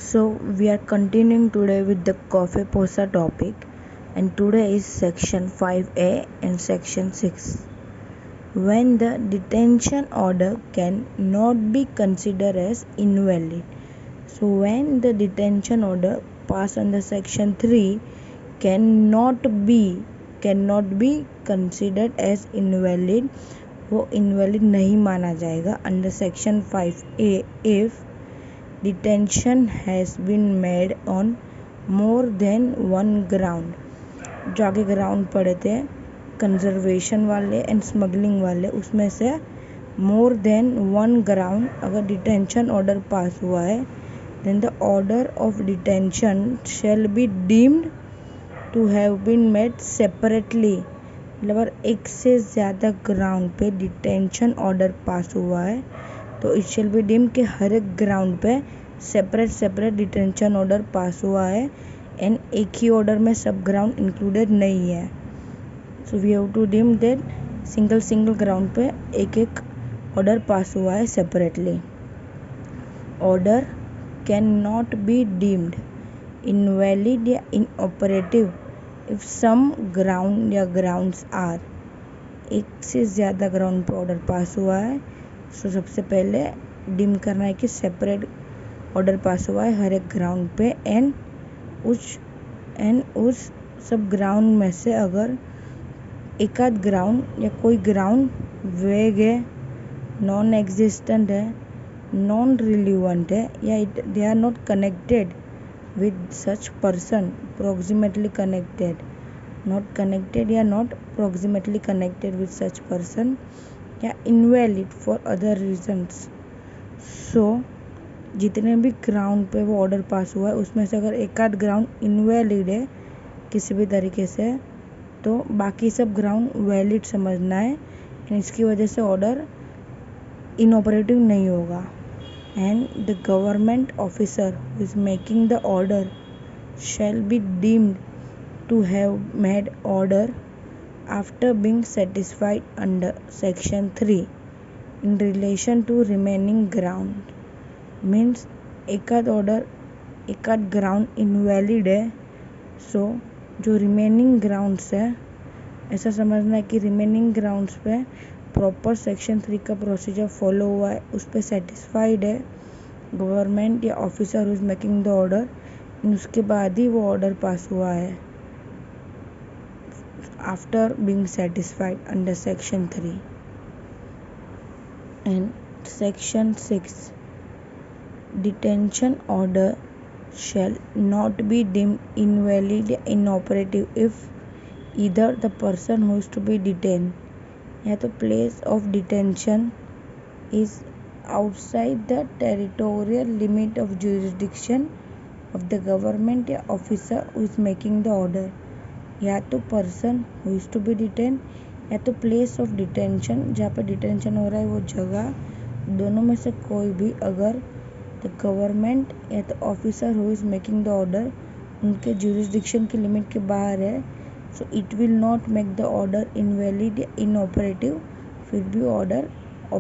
So we are continuing today with the COFEPOSA topic, and today is section 5A and section 6. When the detention order cannot be considered as invalid. So when the detention order passed under section 3 cannot be considered as invalid, वो invalid नहीं माना जाएगा under section 5A if detention has been made on more than one ground. जो आगे ground पढ़े थे conservation वाले and smuggling वाले, उसमें से मोर देन वन ग्राउंड अगर डिटेंशन ऑर्डर पास हुआ है, then the order of detention shall be deemed to have been made separately. मतलब अगर एक से ज़्यादा ग्राउंड पे डिटेंशन ऑर्डर पास हुआ है तो इट शैल बी डीम कि हर एक ग्राउंड पे सेपरेट डिटेंशन ऑर्डर पास हुआ है एंड एक ही ऑर्डर में सब ग्राउंड इंक्लूडेड नहीं है. So we have to deem that single ground पे एक ऑर्डर पास हुआ है separately. Order can not be deemed invalid या इनऑपरेटिव इफ सम ग्राउंड या ग्राउंड्स आर. एक से ज़्यादा ग्राउंड पे ऑर्डर पास हुआ है, सो सबसे पहले डीम करना है कि सेपरेट ऑर्डर पास हुआ है हर एक ग्राउंड पे एंड उस सब ग्राउंड में से अगर एक आध ग्राउंड या कोई ग्राउंड वेग है, नॉन एग्जिस्टेंट है, नॉन रिलीवेंट है या they are not connected with such person, proximately connected, not connected या not proximately connected with such person, या invalid for other reasons. So जितने भी ग्राउंड पे वो ऑर्डर पास हुआ है उसमें से अगर एक आध ग्राउंड इनवैलिड है किसी भी तरीके से, तो बाकी सब ग्राउंड वैलिड समझना है एंड इसकी वजह से ऑर्डर इनऑपरेटिव नहीं होगा. And the government officer who is making the order shall be deemed to have made order after being satisfied under section 3 in relation to remaining ground. Means एक आध ground invalid है, सो जो remaining grounds है ऐसा समझना है कि remaining grounds पे प्रॉपर सेक्शन 3 का प्रोसीजर फॉलो हुआ है, उस पर सेटिस्फाइड है गवर्नमेंट या officer who is making the order, उसके बाद ही वो ऑर्डर पास हुआ है after being satisfied under section 3. And section 6, detention order shall not be deemed invalid या inoperative if either the person who is to be detain या तो place of detention is outside the territorial limit of jurisdiction of the government या officer who is making the order, या तो person who is to be detained या तो place of detention जहाँ पे detention हो रहा है वो जगह, दोनों में से कोई भी अगर the government या तो officer who is making the order उनके jurisdiction की लिमिट के बाहर है, so it will not make the order invalid या inoperative, फिर भी ऑर्डर